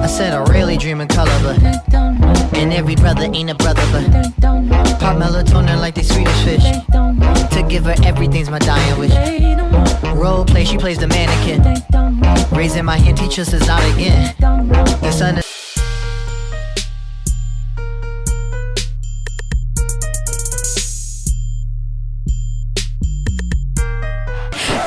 I said I really dream in color, but and every brother ain't a brother, but pop melatonin like they Swedish fish. To give her everything's my dying wish. Role play, she plays the mannequin. Raising my hand, teach us is not again. The sun is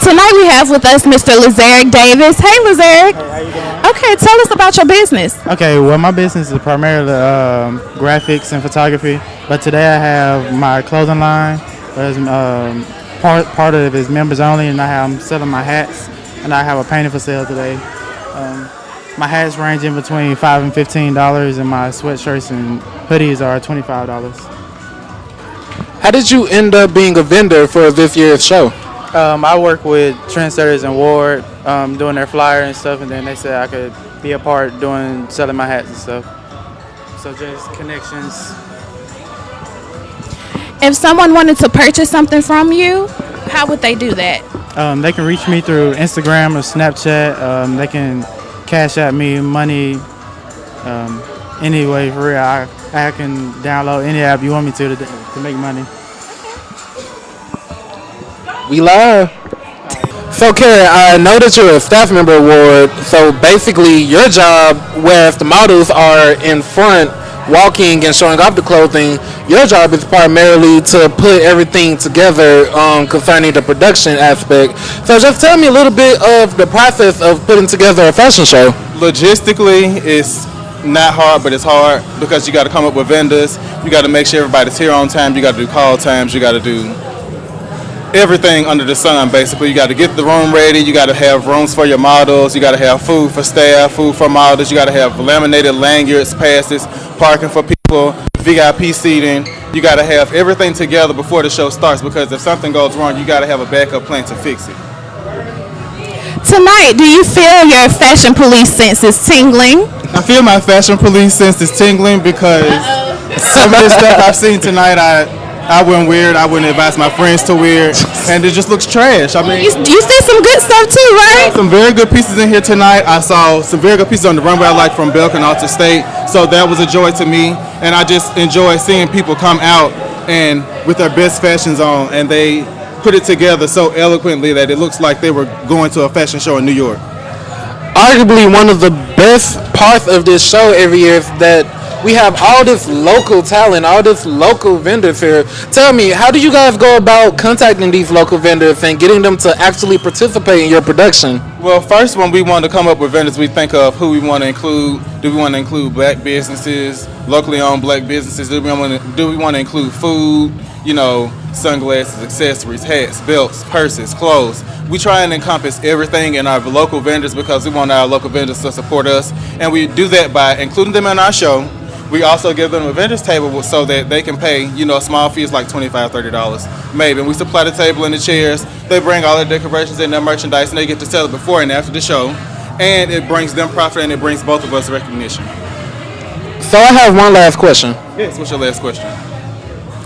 Tonight we have with us Mr. Lazarick Davis. Hey, Lazarick. Hey, how you doing? Okay, tell us about your business. Okay, well, my business is primarily graphics and photography, but today I have my clothing line. Part of it is members only, and I'm selling my hats, and I have a painting for sale today. My hats range in between $5 and $15, and my sweatshirts and hoodies are $25. How did you end up being a vendor for this year's show? I work with Trendsetters and Ward, doing their flyer and stuff, and then they said I could be a part selling my hats and stuff. So just connections. If someone wanted to purchase something from you, how would they do that? They can reach me through Instagram or Snapchat. They can cash out me money any way for real. I can download any app you want me to make money. We live. So, Karen, I know that you're a staff member award. So, basically, your job, whereas the models are in front, walking and showing off the clothing, your job is primarily to put everything together concerning the production aspect. So, just tell me a little bit of the process of putting together a fashion show. Logistically, it's not hard, but it's hard because you got to come up with vendors. You got to make sure everybody's here on time. You got to do call times. You got to do everything under the sun, basically. You got to get the room ready. You got to have rooms for your models. You got to have food for staff, food for models. You got to have laminated lanyards, passes, parking for people, VIP seating. You got to have everything together before the show starts, because if something goes wrong, you got to have a backup plan to fix it. Tonight, do you feel your fashion police sense is tingling? I feel my fashion police sense is tingling because some of the stuff I've seen tonight, I wouldn't wear it. I wouldn't advise my friends to wear it, and it just looks trash. I mean, You see some good stuff too, right? some very good pieces in here tonight. I saw some very good pieces on the runway I like from Belk and Alta State, so that was a joy to me. And I just enjoy seeing people come out and with their best fashions on, and they put it together so eloquently that it looks like they were going to a fashion show in New York. Arguably, one of the best parts of this show every year is that we have all this local talent, all this local vendors here. Tell me, how do you guys go about contacting these local vendors and getting them to actually participate in your production? Well, first, when we want to come up with vendors, we think of who we want to include. Do we want to include black businesses, locally owned black businesses? Do we want to include food, sunglasses, accessories, hats, belts, purses, clothes? We try and encompass everything in our local vendors because we want our local vendors to support us. And we do that by including them in our show. We also give them a vendor's table so that they can pay, small fees like $25, $30 maybe. And we supply the table and the chairs. They bring all their decorations and their merchandise, and they get to sell it before and after the show. And it brings them profit, and it brings both of us recognition. So I have one last question. Yes, what's your last question?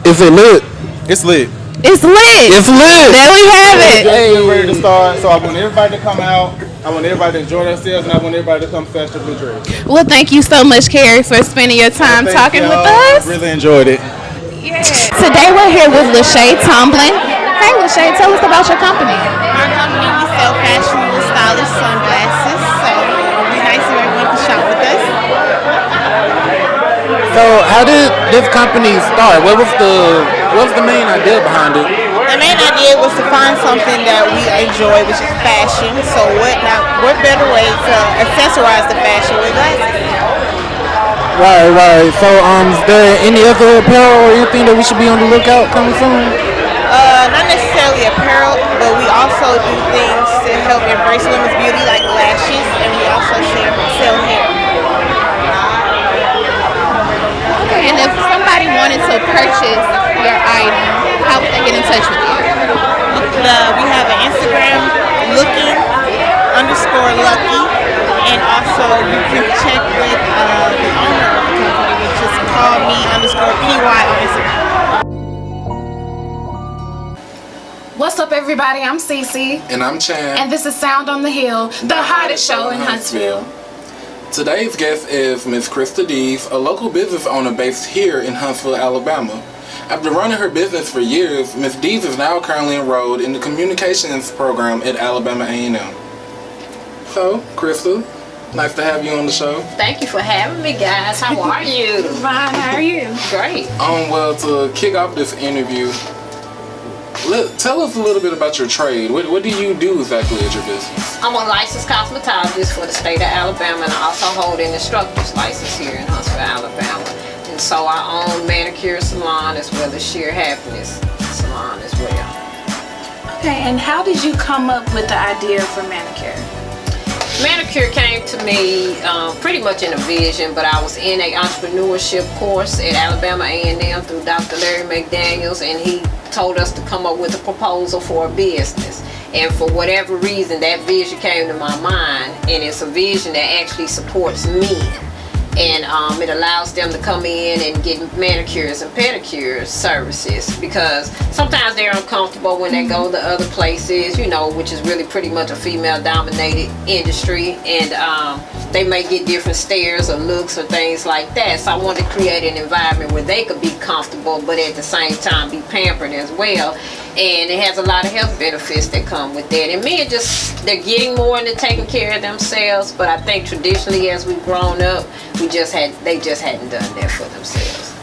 Is it lit? It's lit. It's lit. It's lit. There we have it. We're ready to start, so I want everybody to come out. I want everybody to enjoy themselves, and I want everybody to come fashionably dressed. Well, thank you so much, Carrie, for spending your time talking with us. Really enjoyed it. Yes. Today we're here with Lachey Tomlin. Hey, Lachey, tell us about your company. Our company, we sell fashionable, stylish sunglasses, so it'd be nice if everyone could shop with us. So how did this company start? What was the main idea behind it? The main idea was to find something that we enjoy, which is fashion. So what better way to accessorize the fashion with glasses? Right. So is there any other apparel or anything that we should be on the lookout coming soon? Not necessarily apparel, but we also do things to help embrace women's beauty, like lashes, and we also sell hair. Okay, and if somebody wanted to purchase your item, how would they get in touch with you? We have an Instagram, looking_lucky, and also you can check with the owner of the company, which is callme_py on Instagram. What's up, everybody? I'm Cece. And I'm Chan. And this is Sound on the Hill, the hottest show in Huntsville. Today's guest is Ms. Krista Dees, a local business owner based here in Huntsville, Alabama. After running her business for years, Ms. Dees is now currently enrolled in the communications program at Alabama A&M. So, Krista, nice to have you on the show. Thank you for having me, guys. How are you? Fine, how are you? Great. Well, to kick off this interview, tell us a little bit about your trade. What do you do exactly at your business? I'm a licensed cosmetologist for the state of Alabama, and I also hold an instructor's license here in Huntsville, Alabama. And so I own Manicure Salon as well as Sheer Happiness Salon as well. Okay, and how did you come up with the idea for manicure? Manicure came to me pretty much in a vision, but I was in an entrepreneurship course at Alabama A&M through Dr. Larry McDaniels, and he told us to come up with a proposal for a business. And for whatever reason, that vision came to my mind, and it's a vision that actually supports men. And it allows them to come in and get manicures and pedicures services, because sometimes they're uncomfortable when they go to other places, you know, which is really pretty much a female dominated industry, and they may get different stares or looks or things like that. So I wanted to create an environment where they could be comfortable but at the same time be pampered as well. And it has a lot of health benefits that come with that. And men they're getting more into taking care of themselves, but I think traditionally as we've grown up, they just hadn't done that for themselves.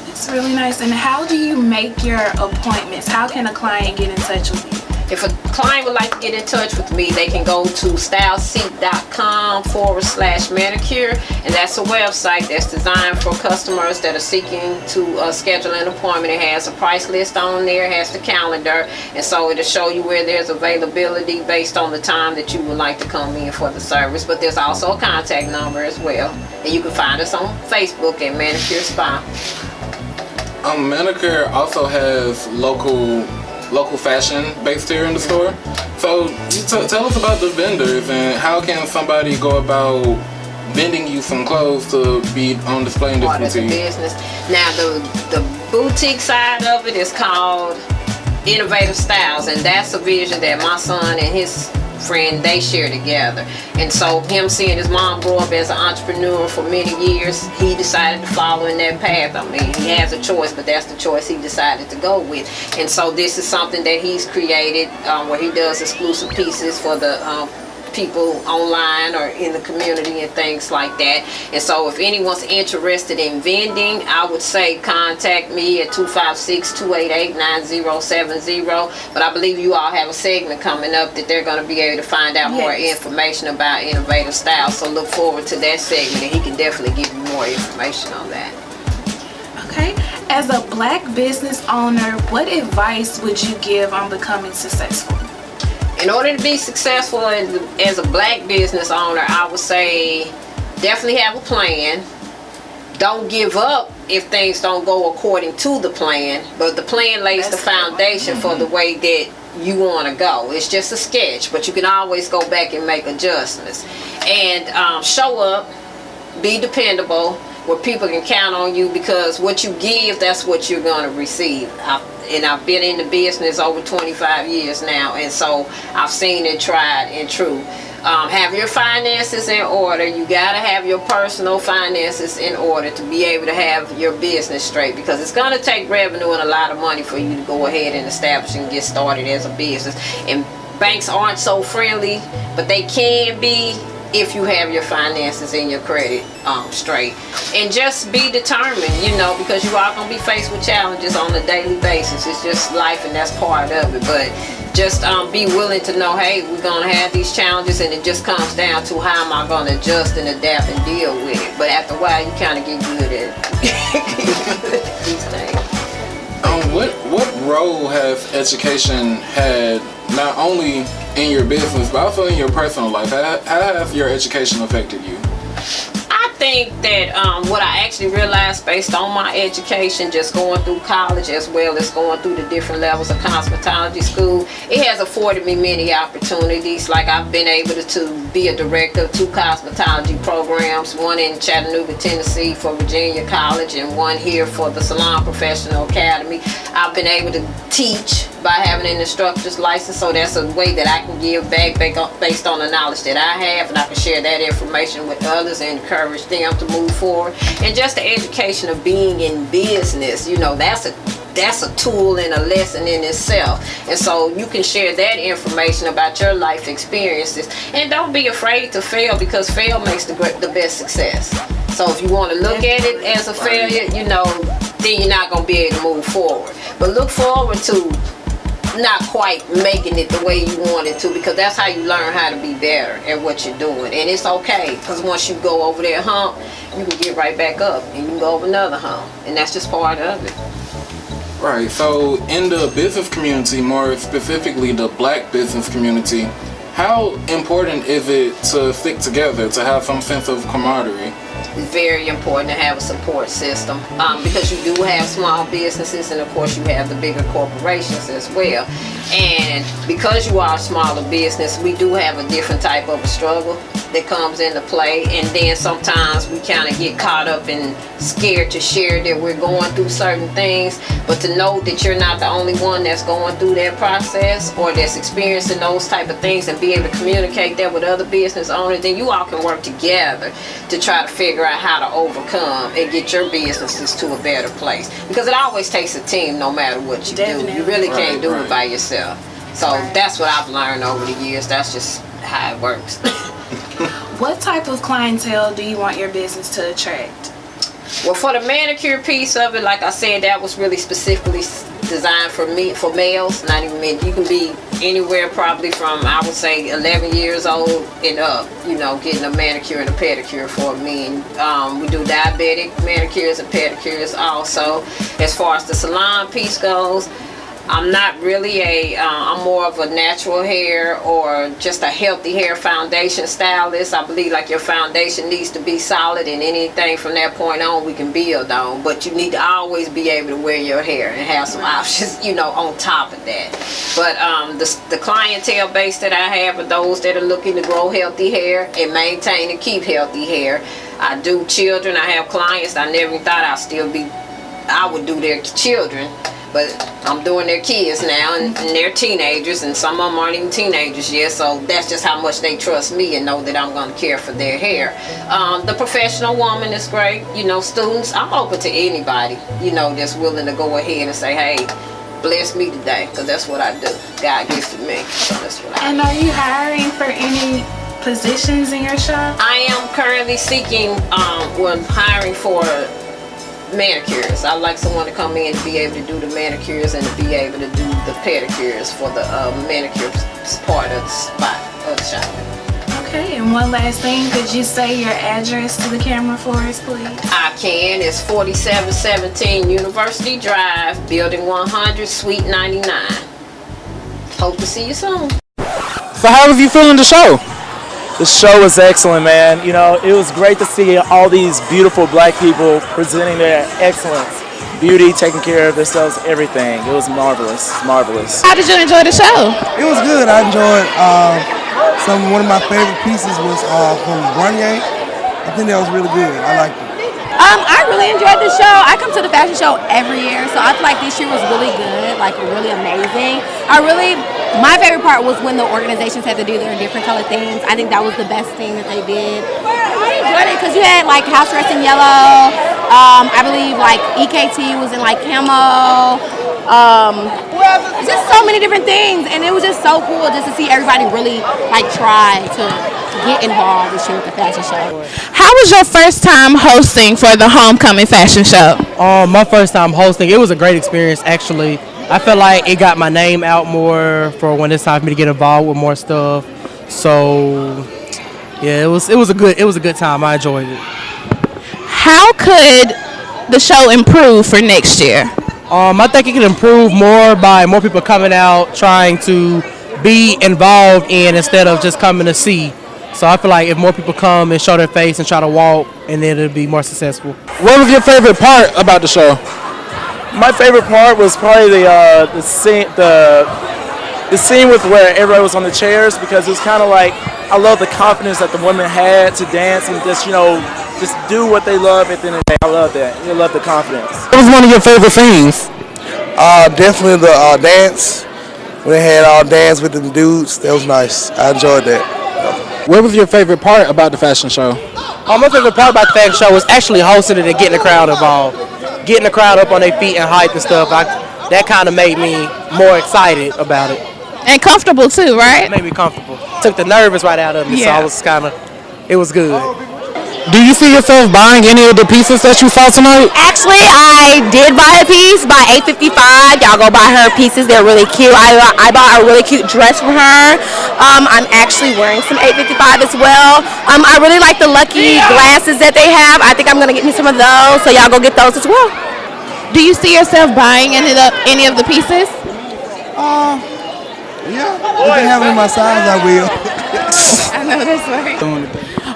It's really nice. And how do you make your appointments? How can a client get in touch with you? If a client would like to get in touch with me, they can go to styleseek.com/manicure, and that's a website that's designed for customers that are seeking to schedule an appointment. It has a price list on there, it has the calendar, and so it'll show you where there's availability based on the time that you would like to come in for the service. But there's also a contact number as well, and you can find us on Facebook at Manicure Spa. Manicure also has local fashion based here in the store. So tell us about the vendors and how can somebody go about vending you some clothes to be on display in this Part of the boutique? business. Now the boutique side of it is called Innovative Styles, and that's a vision that my son and his friend, they share together. And so him seeing his mom grow up as an entrepreneur for many years, he decided to follow in that path. I mean, he has a choice, but that's the choice he decided to go with. And so this is something that he's created where he does exclusive pieces for the people online or in the community and things like that. And so if anyone's interested in vending, I would say contact me at 256-288-9070. But I believe you all have a segment coming up that they're going to be able to find out more information about Innovative Style. So look forward to that segment, and he can definitely give you more information on that. Okay. As a Black business owner, what advice would you give on becoming successful? In order to be successful as a Black business owner, I would say definitely have a plan. Don't give up if things don't go according to the plan, but the plan lays the foundation for the way that you want to go. It's just a sketch, but you can always go back and make adjustments. And show up, be dependable, where people can count on you, because what you give, that's what you're going to receive. I've been in the business over 25 years now, and so I've seen it tried and true. Have your finances in order. You got to have your personal finances in order to be able to have your business straight, because it's going to take revenue and a lot of money for you to go ahead and establish and get started as a business. And banks aren't so friendly, but they can be if you have your finances and your credit straight. And just be determined, you know, because you are going to be faced with challenges on a daily basis. It's just life, and that's part of it. But just be willing to know, hey, we're going to have these challenges, and it just comes down to how am I going to adjust and adapt and deal with it. But after a while, you kind of get good at these things. What role has education had, not only in your business but also in your personal life? How has your education affected you? I think think that what I actually realized based on my education, just going through college as well as going through the different levels of cosmetology school, it has afforded me many opportunities. Like I've been able to be a director of 2 cosmetology programs, one in Chattanooga, Tennessee for Virginia College and one here for the Salon Professional Academy. I've been able to teach by having an instructor's license, so that's a way that I can give back based on the knowledge that I have, and I can share that information with others and encourage them to move forward. And just the education of being in business, you know, that's a tool and a lesson in itself. And so you can share that information about your life experiences, and don't be afraid to fail, because fail makes the best success. So if you want to look at it as a failure, you know, then you're not going to be able to move forward. But look forward to not quite making it the way you want it to, because that's how you learn how to be better at what you're doing. And it's okay, because once you go over that hump, you can get right back up and you can go over another hump, and that's just part of it. Right, so in the business community, more specifically the black business community, how important is it to stick together, to have some sense of camaraderie? It's very important to have a support system, because you do have small businesses, and of course you have the bigger corporations as well. And because you are a smaller business, we do have a different type of a struggle that comes into play, and then sometimes we kind of get caught up and scared to share that we're going through certain things. But to know that you're not the only one that's going through that process or that's experiencing those type of things, and be able to communicate that with other business owners, then you all can work together to try to figure out how to overcome and get your businesses to a better place. Because it always takes a team, no matter what you do. You really can't do it by yourself. So that's what I've learned over the years. That's just how it works. What type of clientele do you want your business to attract? Well, for the manicure piece of it, like I said, that was really specifically designed for males. Not even men. You can be anywhere probably from, I would say, 11 years old and up, you know, getting a manicure and a pedicure for men. We do diabetic manicures and pedicures also. As far as the salon piece goes, I'm not really I'm more of a natural hair or just a healthy hair foundation stylist. I believe like your foundation needs to be solid, and anything from that point on we can build on. But you need to always be able to wear your hair and have some options, you know, on top of that. But the clientele base that I have are those that are looking to grow healthy hair and maintain and keep healthy hair. I do children. I have clients I never thought I would do their children. But I'm doing their kids now, and they're teenagers, and some of them aren't even teenagers yet, so that's just how much they trust me and know that I'm going to care for their hair. The professional woman is great. You know, students, I'm open to anybody, you know, that's willing to go ahead and say, hey, bless me today, because that's what I do. God gifted me, so that's what I do. And are you hiring for any positions in your shop? I am currently seeking, hiring for manicures. I'd like someone to come in to be able to do the manicures and to be able to do the pedicures for the manicure part of the spot of the shop. Okay, and one last thing, could you say your address to the camera for us, please? I can. It's 4717 University Drive, Building 100, Suite 99. Hope to see you soon. So how have you feeling the show? The show was excellent, man. You know, it was great to see all these beautiful black people presenting their excellence, beauty, taking care of themselves, everything. It was marvelous, marvelous. How did you enjoy the show? It was good. I enjoyed one of my favorite pieces was from Brunier. I think that was really good. I liked it. I really enjoyed the show. I come to the fashion show every year, so I feel like this year was really good, like really amazing. My favorite part was when the organizations had to do their different color themes. I think that was the best thing that they did. I enjoyed it because you had like house dress in yellow. I believe like EKT was in like camo. Just so many different things, and it was just so cool just to see everybody really like try to get involved this year with the fashion show. How was your first time hosting for the Homecoming Fashion Show? My first time hosting, it was a great experience actually. I felt like it got my name out more for when it's time for me to get involved with more stuff. So yeah, it was a good time. I enjoyed it. How could the show improve for next year? I think it could improve more by more people coming out, trying to be involved in instead of just coming to see. So I feel like if more people come and show their face and try to walk, and then it'll be more successful. What was your favorite part about the show? My favorite part was probably the scene with where everybody was on the chairs, because it was kind of like, I love the confidence that the women had to dance and just, just do what they love at the end of the day. I love that. I love the confidence. What was one of your favorite things? Definitely the dance. When they had all dance with the dudes, that was nice. I enjoyed that. What was your favorite part about the fashion show? My favorite part about the fashion show was actually hosting it and getting the crowd involved. Getting the crowd up on their feet and hype and stuff. That kind of made me more excited about it. And comfortable too, right? It made me comfortable. Took the nervous right out of me, so I was it was good. Do you see yourself buying any of the pieces that you saw tonight? Actually, I did buy a piece by $8.55. Y'all go buy her pieces. They're really cute. I bought a really cute dress for her. I'm actually wearing some $8.55 as well. I really like the Lucky glasses that they have. I think I'm going to get me some of those, so y'all go get those as well. Do you see yourself buying any of the pieces? Yeah, if they have it in my size, I will. I know that's right.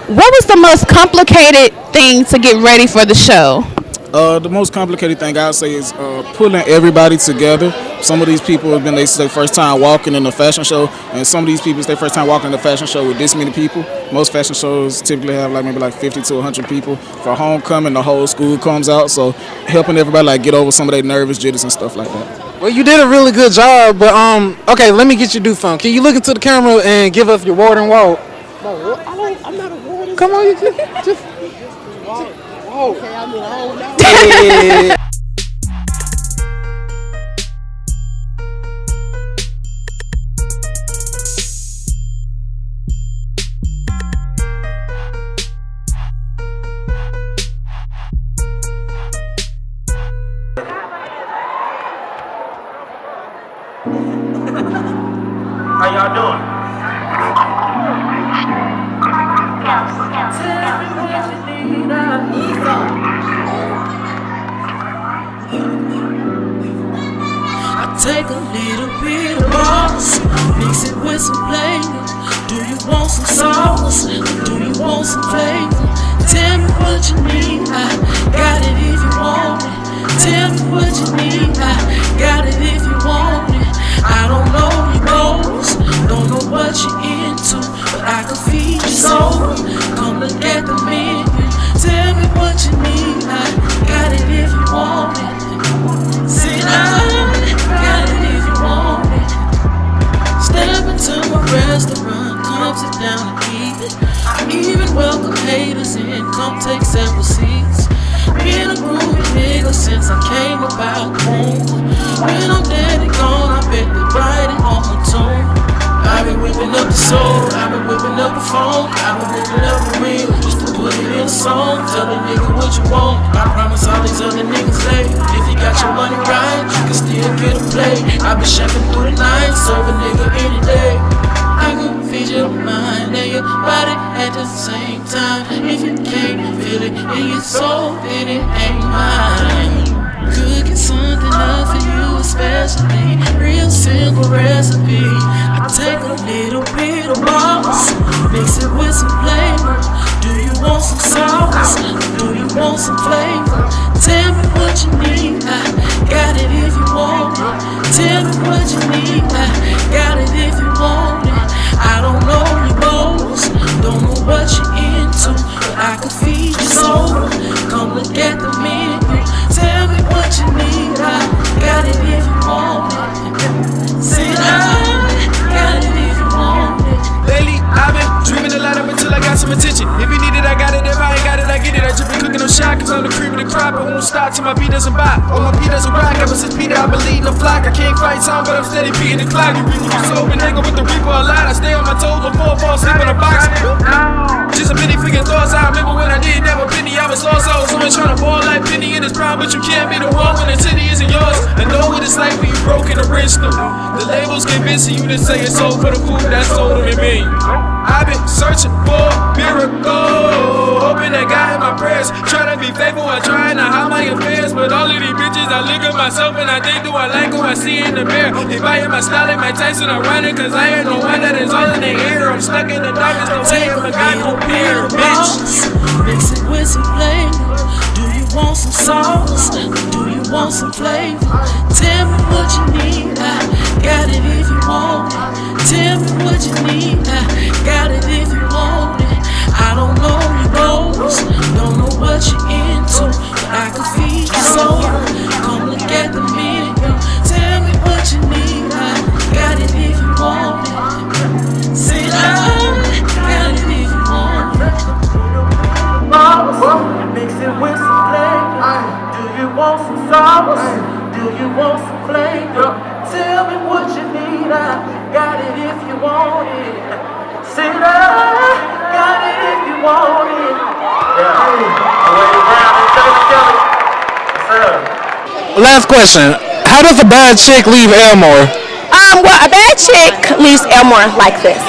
What was the most complicated thing to get ready for the show? The most complicated thing I'd say is pulling everybody together. Some of these people have been their first time walking in a fashion show, and some of these people it's their first time walking in a fashion show with this many people. Most fashion shows typically have maybe 50 to 100 people. For homecoming, the whole school comes out, so helping everybody get over some of their nervous jitters and stuff like that. Well, you did a really good job, but okay, let me get you do something. Can you look into the camera and give us your ward and walk? No, I'm not a warden. Come on, you just walk. Okay, I mean, I don't know. Yeah. How y'all doing? I take a little bit of sauce, mix it with some flavor. Do you want some sauce? Do you want some flavor? Tell me what you need, I got it if you want it. Tell me what you need, I got it if you want it. I don't know your goals, don't know what you're into, but I can feed your soul. Come look at the menu, tell me what you need, I got it if you want it. Say I got it if you want it. Step into my restaurant, come sit down and eat it. I even welcome haters in, come take several seats. Been a groovy nigga since I came about home. When I'm dead and gone, I bet they write it on my tomb. I've been whipping up the soul, I've been whipping up the phone, I've been whipping up the wheel just to put it in a song. Tell a nigga what you want, I promise all these other niggas late. If you got your money right, you can still get a play. I've been chefing through the night, serve a nigga any day. I can feed your mind and your body at the same time. If you can't feel it in your soul, then it ain't mine. Cooking something up for you especially, real simple recipe. I take a little bit of sauce, mix it with some flavor. Do you want some sauce? Do you want some flavor? Tell me what you need, I got it if you want it. Tell me what you need, I got it if you want it. I don't know your goals, don't know what you're into, but I can feed your soul. Come look at the menu, tell me what you need, I got it if you want it. Say I got it if you want it. Lately, I've been dreaming a lot up until I got some attention. If you need it, I got it. If I ain't got it, I get it. I just been cooking no shot, cause I'm the cream of the crop. I won't stop till my beat doesn't bop. Or my beat doesn't rock. Ever since Peter, I've been leading the flock. I can't fight time, but I'm steady beating the clock. You reap what you sow, been hanging with the reaper a lot. I stay on my toes before I fall asleep in a box. Just a penny figure thoughts. I remember when I didn't have a penny, I was lost. I was someone trying to ball like Penny in his prime, but you can't be the one when the city isn't yours. I know what it's like when you broke in the wrist through. The labels convincing you to say it's sold for the food that's sold them in me. I've been searching for a miracle, hoping that God in my prayers. Trying to be faithful, I'm trying to hide my affairs, but all of these bitches I I look at myself and I think, do I like who I see in the mirror? They buying my style and my taste and I'm running, cause I ain't the one that is all in the air. I'm stuck in the darkness, no way if I got no beer, bitch. Mix it with some flavor. Do you want some sauce? Do you want some flavor? Tell me what you need. I got it if you want it. Tell me what you need. I got it if you want it. I don't know your goals, don't know what you're into, but I can feed your soul. Come look at the menu. Tell me what you need. I got it if you want it. Say I got it if you want it. Mix it with some flavor. Do you want some sauce? Do you want some flavor? Tell me what you need. I got it if you want it. Say I got it if you want it. Last question. How does a bad chick leave Elmore? Well, a bad chick leaves Elmore like this.